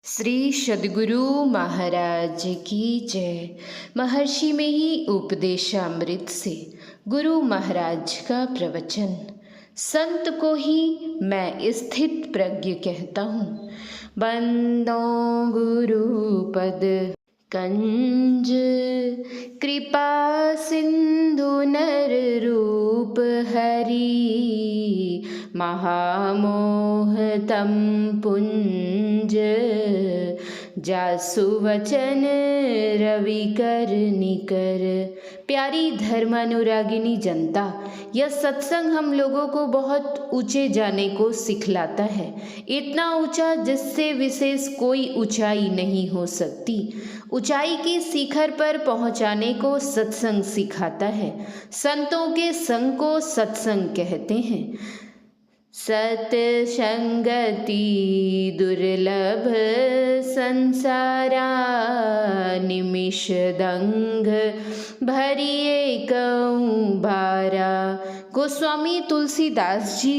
श्री सद्गुरु महाराज की जय। महर्षि में ही उपदेशामृत से गुरु महाराज का प्रवचन। संत को ही मैं स्थित प्रज्ञ कहता हूँ। बंदो गुरु पद कंज, कृपा सिंधु नर रूप हरि, महामोह तम पुंज, जासु वचन रवि कर निकर। प्यारी धर्मानुरागिनी जनता, यह सत्संग हम लोगों को बहुत ऊंचे जाने को सिखलाता है। इतना ऊंचा जिससे विशेष कोई ऊंचाई नहीं हो सकती। ऊंचाई के शिखर पर पहुंचाने को सत्संग सिखाता है। संतों के संग को सत्संग कहते हैं। सत्संगति दुर्लभ संसारा, निमिष दंग भरिए कहूँ भारा। गोस्वामी तुलसीदास जी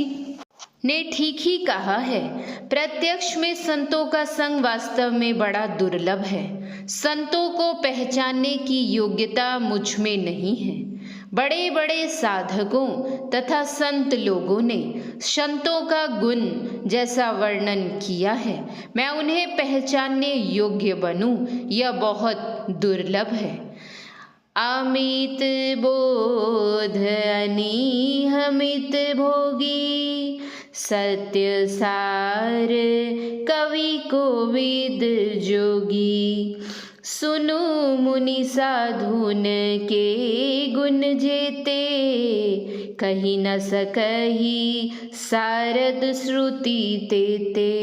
ने ठीक ही कहा है। प्रत्यक्ष में संतों का संग वास्तव में बड़ा दुर्लभ है। संतों को पहचानने की योग्यता मुझ में नहीं है। बड़े बड़े साधकों तथा संत लोगों ने संतों का गुण जैसा वर्णन किया है, मैं उन्हें पहचानने योग्य बनूं, यह बहुत दुर्लभ है। अमित बोध अनिहमित भोगी, सत्य सार कवि कोविद जोगी। सुनु मुनि साधुन के गुण जेते, कही न सकही सारद श्रुति तेते।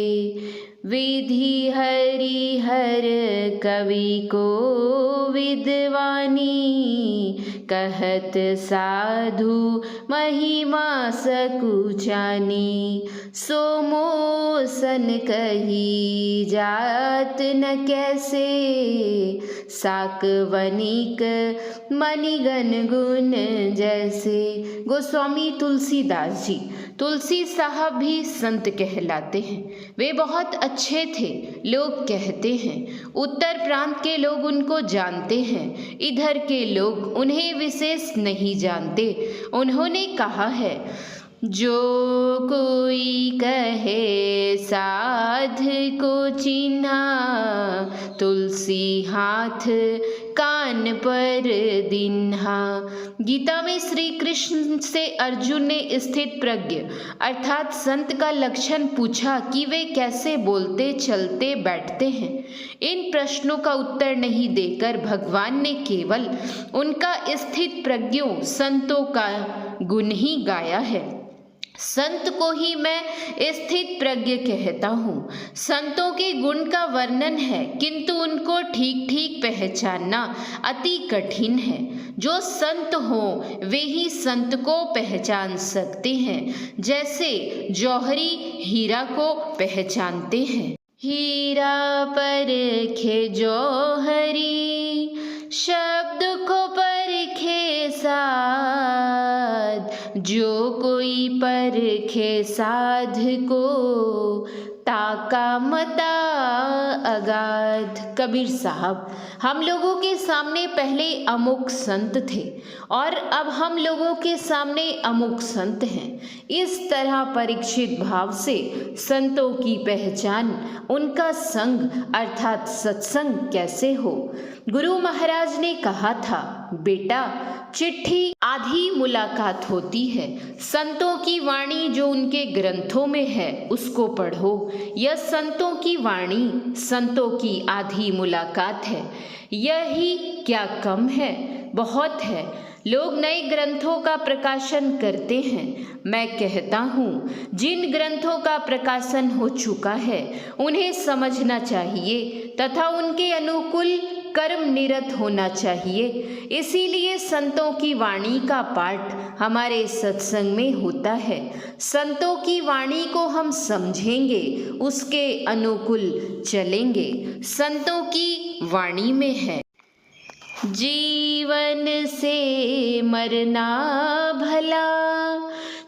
विधि हरि हर कवि को विद्वानी, कहत साधु महिमा सकुचानी। सो मोसन कही जात न कैसे, साकवनिक मणिगण गुण जैसे। गोस्वामी तुलसीदास जी, तुलसी साहब भी संत कहलाते हैं। वे बहुत अच्छे थे, लोग कहते हैं। उत्तर प्रांत के लोग उनको जानते हैं, इधर के लोग उन्हें विशेष नहीं जानते। उन्होंने कहा है, जो कोई कहे साध को चिन्हा, तुलसी हाथ कान पर दिन्हा। गीता में श्री कृष्ण से अर्जुन ने स्थित प्रज्ञ अर्थात संत का लक्षण पूछा कि वे कैसे बोलते चलते बैठते हैं। इन प्रश्नों का उत्तर नहीं देकर भगवान ने केवल उनका स्थित प्रज्ञों संतों का गुण ही गाया है। संत को ही मैं स्थित प्रज्ञ कहता हूँ। संतों के गुण का वर्णन है, किंतु उनको ठीक ठीक पहचानना अति कठिन है। जो संत हों वे ही संत को पहचान सकते हैं, जैसे जौहरी हीरा को पहचानते हैं। हीरा परखे जौहरी, शब्द को परखे साध। जो कोई परखे साध को, ताका मता अगाध। कबीर साहब, हम लोगों के सामने पहले अमुक संत थे और अब हम लोगों के सामने अमुक संत हैं। इस तरह परीक्षित भाव से संतों की पहचान, उनका संग अर्थात सत्संग कैसे हो। गुरु महाराज ने कहा था, बेटा चिट्ठी आधी मुलाकात होती है। संतों की वाणी जो उनके ग्रंथों में है उसको पढ़ो। यह संतों की वाणी, संतों की आधी मुलाकात है। यही क्या कम है, बहुत है। लोग नए ग्रंथों का प्रकाशन करते हैं। मैं कहता हूँ, जिन ग्रंथों का प्रकाशन हो चुका है उन्हें समझना चाहिए तथा उनके अनुकूल कर्म निरत होना चाहिए। इसीलिए संतों की वाणी का पाठ हमारे सत्संग में होता है। संतों की वाणी को हम समझेंगे, उसके अनुकूल चलेंगे। संतों की वाणी में है, जीवन से मरना भला,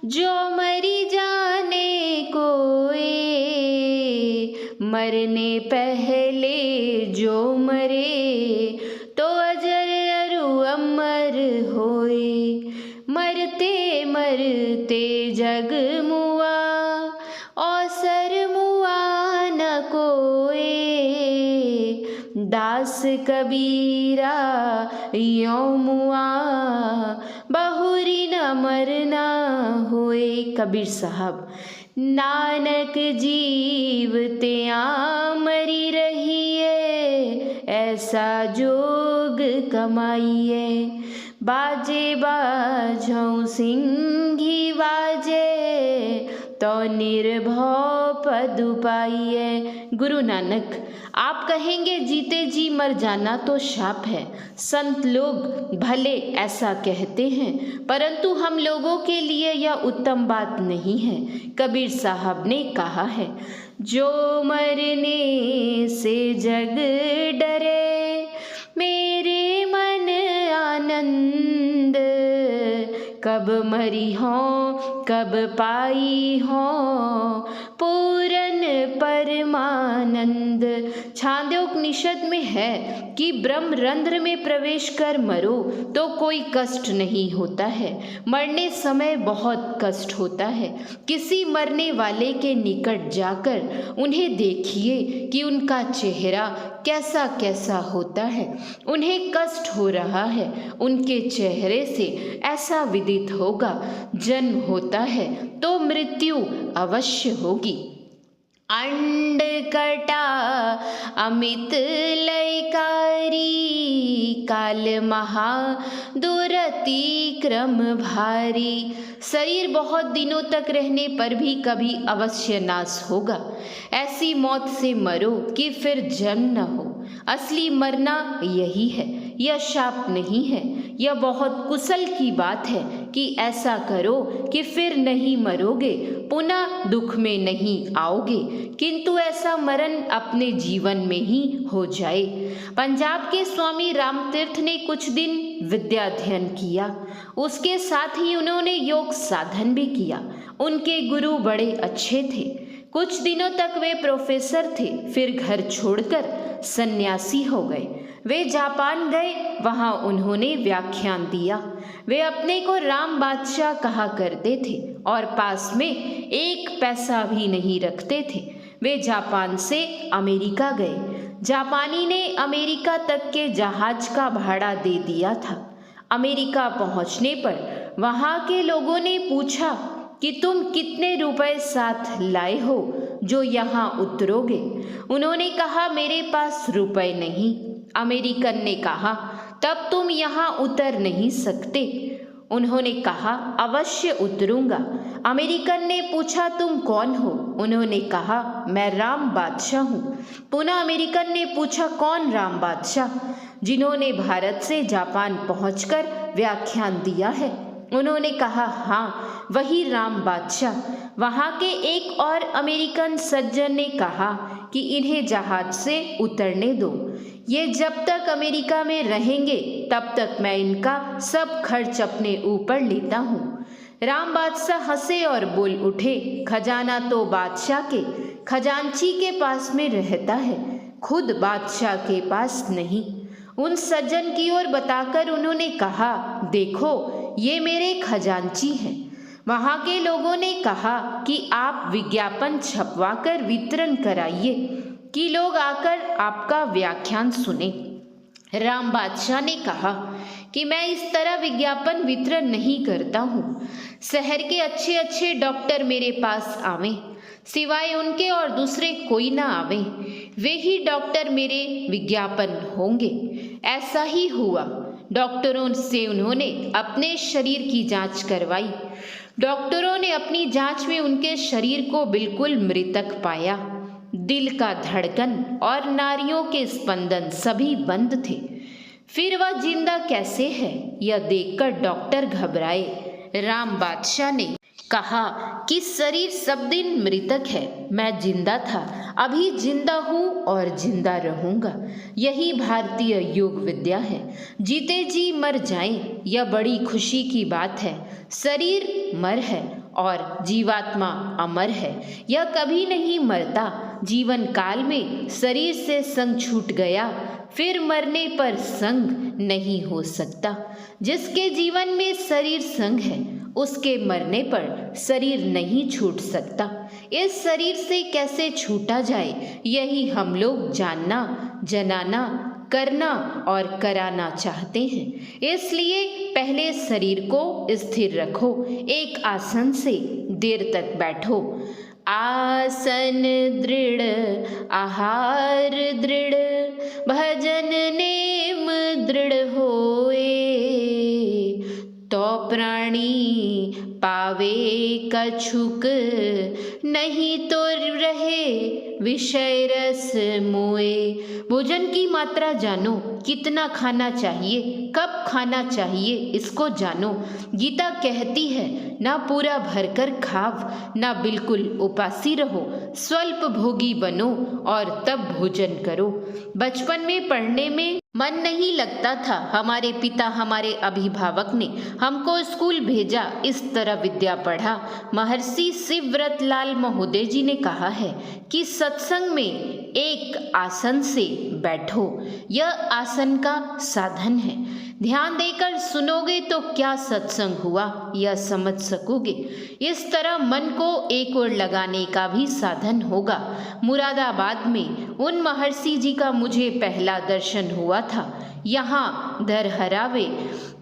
जो मरी जाने कोए, मरने पहले जो मरे तो अजर अरु अमर होए। मरते मरते जग मुआ औसर मुआ न कोए। दास कबीरा यों मुआ बहुरी न मरना होए। कबीर साहब, नानक जीवते मरी रहिए, ऐसा जोग कमाइए। बाजे बाजों सिंही बाजे, तो निर्भव पद पाइए। गुरु नानक, आप कहेंगे जीते जी मर जाना तो शाप है। संत लोग भले ऐसा कहते हैं, परंतु हम लोगों के लिए यह उत्तम बात नहीं है। कबीर साहब ने कहा है, जो मरने से जग डरे, मेरे मन आनंद। कब मरी हो कब पाई हो, पूरन परमानंद। छांदोपनिषद में है कि ब्रह्म रंध्र में प्रवेश कर मरो तो कोई कष्ट नहीं होता है, मरने समय बहुत कष्ट होता है। किसी मरने वाले के निकट जाकर उन्हें देखिए कि उनका चेहरा कैसा कैसा होता है। उन्हें कष्ट हो रहा है, उनके चेहरे से ऐसा विदित होगा, जन्म होता है तो मृत्यु अवश्य होगी। अंड कटा अमित लयकारी, काल महा दुरति क्रम भारी। शरीर बहुत दिनों तक रहने पर भी कभी अवश्य नाश होगा। ऐसी मौत से मरो कि फिर जन्म न हो। असली मरना यही है, यह शाप नहीं है। यह बहुत कुशल की बात है कि ऐसा करो कि फिर नहीं मरोगे, पुनः दुख में नहीं आओगे, किंतु ऐसा मरण अपने जीवन में ही हो जाए। पंजाब के स्वामी रामतीर्थ ने कुछ दिन विद्याध्ययन किया, उसके साथ ही उन्होंने योग साधन भी किया। उनके गुरु बड़े अच्छे थे। कुछ दिनों तक वे प्रोफेसर थे, फिर घर छोड़कर सन्यासी हो गए। वे जापान गए, वहाँ उन्होंने व्याख्यान दिया। वे अपने को राम बादशाह कहा करते थे और पास में एक पैसा भी नहीं रखते थे। वे जापान से अमेरिका गए। जापानी ने अमेरिका तक के जहाज का भाड़ा दे दिया था। अमेरिका पहुंचने पर वहाँ के लोगों ने पूछा कि तुम कितने रुपए साथ लाए हो जो यहाँ उतरोगे। उन्होंने कहा, मेरे पास रुपए नहीं। अमेरिकन ने कहा, तब तुम यहाँ उतर नहीं सकते। उन्होंने कहा, अवश्य उतरूंगा। अमेरिकन ने पूछा, तुम कौन हो? उन्होंने कहा, मैं राम बादशाह हूँ। पुनः अमेरिकन ने पूछा, कौन राम बादशाह? जिन्होंने भारत से जापान पहुंचकर व्याख्यान दिया है। उन्होंने कहा, हाँ, वही राम बादशाह। वहाँ के एक और अमेरिकन सज्जन ने कहा कि इन्हें जहाज से उतरने दो, ये जब तक अमेरिका में रहेंगे तब तक मैं इनका सब खर्च अपने ऊपर लेता हूँ। राम बादशाह हंसे और बोल उठे, खजाना तो बादशाह के खजांची के पास में रहता है, खुद बादशाह के पास नहीं। उन सज्जन की ओर बताकर उन्होंने कहा, देखो ये मेरे खजांची हैं। वहाँ के लोगों ने कहा कि आप विज्ञापन छपवाकर वितरण कराइए कि लोग आकर आपका व्याख्यान सुने। राम बादशाह ने कहा कि मैं इस तरह विज्ञापन वितरण नहीं करता हूँ। शहर के अच्छे अच्छे डॉक्टर मेरे पास आवें, सिवाय उनके और दूसरे कोई ना आवें, वे ही डॉक्टर मेरे विज्ञापन होंगे। ऐसा ही हुआ। डॉक्टरों से उन्होंने अपने शरीर की जांच करवाई। डॉक्टरों ने अपनी जांच में उनके शरीर को बिल्कुल मृतक पाया। दिल का धड़कन और नाड़ियों के स्पंदन सभी बंद थे। फिर वह जिंदा कैसे है, यह देखकर डॉक्टर घबराए। राम बादशाह ने कहा कि शरीर सब दिन मृतक है, मैं जिंदा था, अभी जिंदा हूँ और जिंदा रहूँगा। यही भारतीय योग विद्या है। जीते जी मर जाएं, यह बड़ी खुशी की बात है। शरीर मर है और जीवात्मा अमर है, यह कभी नहीं मरता। जीवन काल में शरीर से संग छूट गया, फिर मरने पर संग नहीं हो सकता। जिसके जीवन में शरीर संग है, उसके मरने पर शरीर नहीं छूट सकता। इस शरीर से कैसे छूटा जाए, यही हम लोग जानना, जनाना, करना और कराना चाहते हैं। इसलिए पहले शरीर को स्थिर रखो, एक आसन से देर तक बैठो। आसन दृढ़, आहार दृढ़, भजन नेम दृढ़ होए, तो प्राणी पावे कछुक, नहीं तो रहे विषय रस मोए। भोजन की मात्रा जानो, कितना खाना चाहिए, कब खाना चाहिए, इसको जानो। गीता कहती है, ना पूरा भरकर खाव, ना बिल्कुल उपासी रहो, स्वल्प भोगी बनो और तब भोजन करो। बचपन में पढ़ने में मन नहीं लगता था। हमारे पिता, हमारे अभिभावक ने हमको स्कूल भेजा, इस तरह विद्या पढ़ा। महर्षि शिवव्रतलाल महोदय जी ने कहा है कि सत्संग में एक आसन से बैठो। यह आसन का साधन है। ध्यान देकर सुनोगे तो क्या सत्संग हुआ, यह समझ सकोगे। इस तरह मन को एक ओर लगाने का भी साधन होगा। मुरादाबाद में उन महर्षि जी का मुझे पहला दर्शन हुआ था। यहाँ धरहरावे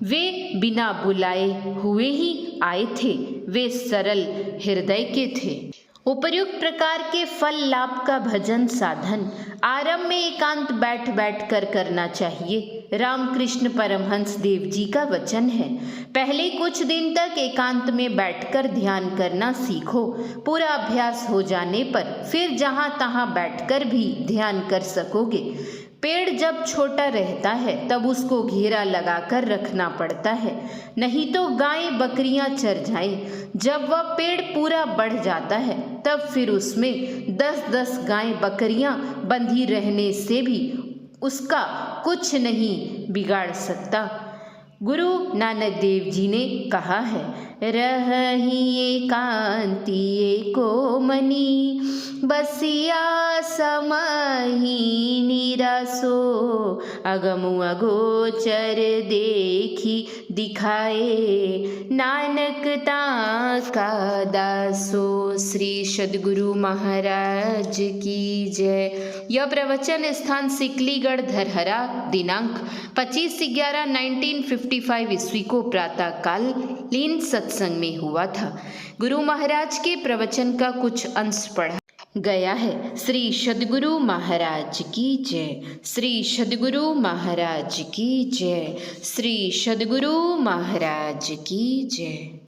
वे बिना बुलाए हुए ही आए थे। वे सरल हृदय के थे। उपर्युक्त प्रकार के फल लाभ का भजन साधन आरंभ में एकांत बैठ बैठ कर करना चाहिए। रामकृष्ण परमहंस देव जी का वचन है, पहले कुछ दिन तक एकांत में बैठकर ध्यान करना सीखो। पूरा अभ्यास हो जाने पर फिर जहाँ तहाँ बैठकर भी ध्यान कर सकोगे। पेड़ जब छोटा रहता है तब उसको घेरा लगाकर रखना पड़ता है, नहीं तो गायें बकरियां चर जाएं। जब वह पेड़ पूरा बढ़ जाता है तब फिर उसमें 10-10 गायें बकरियां बंधी रहने से भी उसका कुछ नहीं बिगाड़ सकता। गुरु नानक देव जी ने कहा है, रही एकांती एको मनी, बसिया समाही निरासो, अगमु अगोचर देखी दिखाए, नानक ताका दासो। श्री सद्गुरु महाराज की जय। यह प्रवचन स्थान सिकलीगढ़ धरहरा, दिनांक 25/11/1955 ईस्वी को प्रातः कालीन सत्संग में हुआ था। गुरु महाराज के प्रवचन का कुछ अंश पढ़ा गया है। श्री सद्गुरु महाराज की जय। श्री सद्गुरु महाराज की जय। श्री सद्गुरु महाराज की जय।